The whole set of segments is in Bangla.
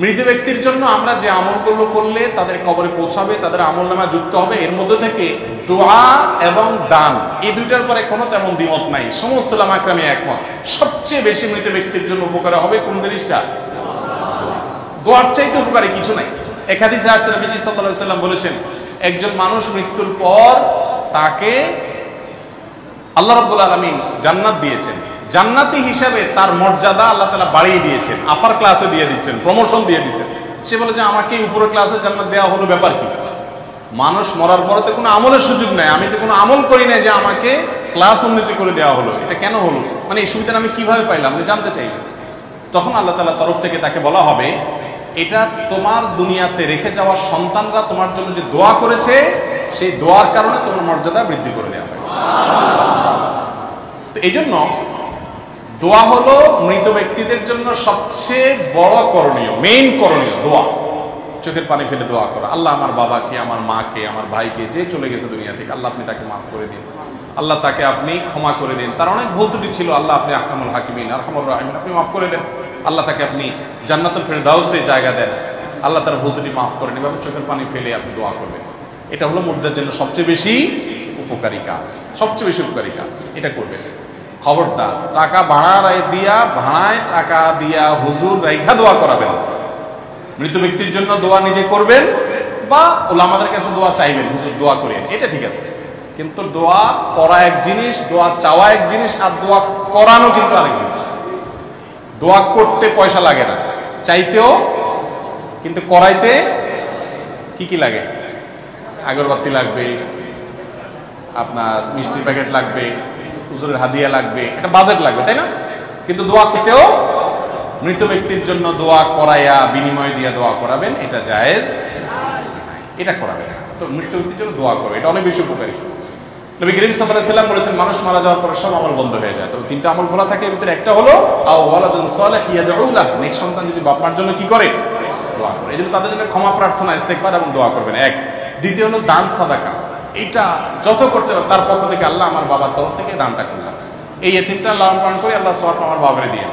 মৃত ব্যক্তির জন্য আমরা যে আমলগুলো করলে তাদের কবরে পৌঁছাবে, তাদের আমলনামা যুক্ত হবে, এর মধ্যে থেকে দোয়া এবং দান এই দুইটার পরে কোনো তেমন দ্বিমত নাই। সমস্ত উলামা একরামে একমত, সবচেয়ে বেশি মৃত ব্যক্তির জন্য উপকার হবে কোন জিনিসটা? দোয়ার চাইতে উপকারী কিছু নাই। এক হাদিসে আসছে নবীজি সাল্লাল্লাহু আলাইহি ওয়াসাল্লাম বলেছেন, একজন মানুষ মৃত্যুর পর তাকে আল্লাহ রাব্বুল আলামিন জান্নাত দিয়েছেন, জান্নাতি হিসাবে তার মর্যাদা আল্লাহ তাআলা বাড়িয়ে দিয়েছেন, আফার ক্লাসে দিয়ে দিচ্ছেন, প্রমোশন দিয়ে দিচ্ছেন। সে বলে যে আমাকে উপরের ক্লাসে জান্নাত দেওয়া হলো, ব্যাপার কি? মানুষ মরার পরে তো কোনো আমলের সুযোগ নাই, আমি তো কোনো আমল করি না যে আমাকে ক্লাস উন্নতি করে দেওয়া হলো, এটা কেন হলো, মানে এই সুবিধাটা আমি কিভাবে পাইলাম, আমি জানতে চাই। তখন আল্লাহ তাআলার তরফ থেকে তাকে বলা হবে, এটা তোমার দুনিয়াতে রেখে যাওয়া সন্তানরা তোমার জন্য যে দোয়া করেছে, সেই দোয়ার কারণে তোমার মর্যাদা বৃদ্ধি করে দেওয়া হয়েছে। তো এই জন্য দোয়া হলো মৃত ব্যক্তিদের জন্য সবচেয়ে বড় করণীয়, মেইন করণীয় দোয়া। চোখের পানি ফেলে দোয়া করা, আল্লাহ আমার বাবাকে, আমার মাকে, আমার ভাইকে, যে চলে গেছে দুনিয়া থেকে, আল্লাহ আপনি তাকে মাফ করে দিন, আল্লাহ তাকে আপনি ক্ষমা করে দিন, তার অনেক ভুল ত্রুটি ছিল, আল্লাহ আপনি আহকামুল হাকিমিন আরহামুর রাহিমিন, আপনি মাফ করে দেন, আল্লাহ তাকে আপনি জান্নাতুল ফেরদাউসে জায়গা দেন, আল্লাহ তার ভুল ত্রুটি মাফ করেন। এভাবে চোখের পানি ফেলে আপনি দোয়া করবেন। এটা হলো মুর্দার জন্য সবচেয়ে বেশি উপকারী কাজ, সবচেয়ে বেশি উপকারী কাজ, এটা করবেন। খবরদার টাকা ভাড়ায় টাকা দিয়া হুজুর রাইখা দোয়া করাবেন। মৃত ব্যক্তির জন্য দোয়া নিজে করবেন বা ওলামাদের কাছে দোয়া চাইবেন, হুজুর দোয়া করেন, এটা ঠিক আছে। কিন্তু দোয়া করা এক জিনিস, দোয়া চাওয়া এক জিনিস, আর দোয়া করানো কিন্তু আরেক জিনিস। দোয়া করতে পয়সা লাগে না, চাইতেও, কিন্তু করাইতে কি কি লাগে? আগরবাতি লাগবে, আপনার মিষ্টির প্যাকেট লাগবে, হুজুরের হাদিয়া লাগবে, এটা বাজেট লাগবে, তাই না? কিন্তু দোয়া করতেও মৃত ব্যক্তির জন্য দোয়া করাইয়া বিনিময় দিয়ে দোয়া করাবেন, এটা জায়েজ, এটা করাবেন না। তো মৃত ব্যক্তির জন্য দোয়া করবে, এটা অনেক বেশি উপকারী। নবী করিম সাল্লাল্লাহু আলাইহি ওয়াসাল্লাম বলেছেন, মানুষ মারা যাওয়ার পর সব আমল বন্ধ হয়ে যায়, তবে তিনটা আমল খোলা থাকে। এর ভিতরে একটা হলো আও ওয়ালাদুন সালিহ ইয়াদউ লাহু, নেক সন্তান যদি বাপ মার জন্য কি করে? দোয়া করে। এজন্য তাদের জন্য ক্ষমা প্রার্থনা, ইস্তেগফার এবং দোয়া করবেন এক। দ্বিতীয় হলো দান সাদাকা, এটা যত করতে পারে তার পক্ষ থেকে, আল্লাহ আমার বাবার তরফ থেকে দানটা করলাম, এই এতিমটা লালন পালন করে আল্লাহ সওয়াব আমার বাবারে দিয়ে,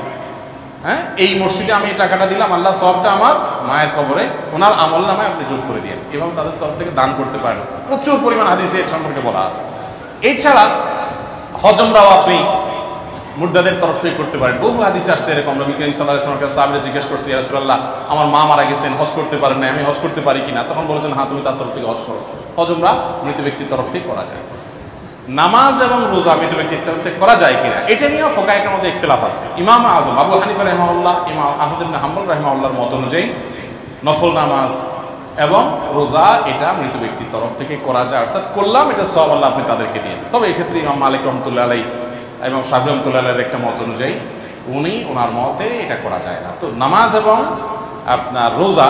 হ্যাঁ, এই মসজিদে আমি এই টাকাটা দিলাম, আল্লাহ সওয়াবটা আমার মায়ের কবরে ওনার আমল নামায় আপনি যোগ করে দিন, এবং তাদের তরফ থেকে দান করতে পারেন। প্রচুর পরিমাণ হাদিসে এর সম্পর্কে বলা আছে। এছাড়া হজমরাও আপনি মুর্দাদের তরফ থেকে করতে পারেন। বহু হাদিসে আসছে এরকম। নবী করিম সাল্লাল্লাহু আলাইহি ওয়াসাল্লাম সাহাবীরা জিজ্ঞেস করছে, ইয়া রাসূলুল্লাহ, আমার মা মারা গেছেন, হজ করতে পারেন না, আমি হজ করতে পারি কিনা? তখন বলেছেন, হ্যাঁ, তুমি তার তরফ থেকে হজ করো। হজমরা মৃত ব্যক্তির তরফ থেকে করা যায়। নামাজ এবং রোজা মৃত ব্যক্তির তরফ থেকে করা যায় কিনা, এটা নিয়ে ফুকাহাদের মধ্যে ইখতিলাফ আছে। ইমাম আযম আবু হানিফা রাহিমাহুল্লাহ, ইমাম আহমদ ইবনে হাম্বল রাহিমাহুল্লাহর মত অনুযায়ী নফল নামাজ এবং রোজা এটা মৃত ব্যক্তির তরফ থেকে করা যায়, অর্থাৎ করলাম, এটা সওয়াব আল্লাহ আপনি তাদেরকে দিন। তবে এক্ষেত্রে ইমাম মালিক রাহমাতুল্লাহ আলাইহি এবং শাফিঈ রাহমাতুল্লাহ আলাইহির একটা মত অনুযায়ী ওনার মতে এটা করা যায় না। তো নামাজ এবং আপনার রোজা,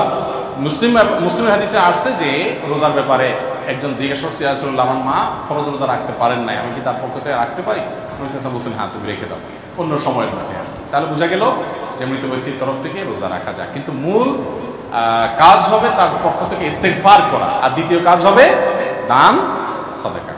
মুসলিম হাদিসে আসছে যে রোজার ব্যাপারে একজন জিজ্ঞাসা করছে, ইয়া রাসূলুল্লাহ, আমার মা ফরজ রোজা রাখতে পারেন নাই, আমি কি তার পক্ষ থেকে রাখতে পারি? নবী সাল্লাল্লাহু আলাইহি ওয়াসাল্লাম বলছেন, হ্যাঁ, তুমি রেখে দাও অন্য সময়ের মধ্যে। তাহলে বোঝা গেল যে মৃত ব্যক্তির তরফ থেকে রোজা রাখা যায়, কিন্তু মূল কাজ হবে তার পক্ষ থেকে ইস্তেগফার করা, আর দ্বিতীয় কাজ হবে দান সাদাকা।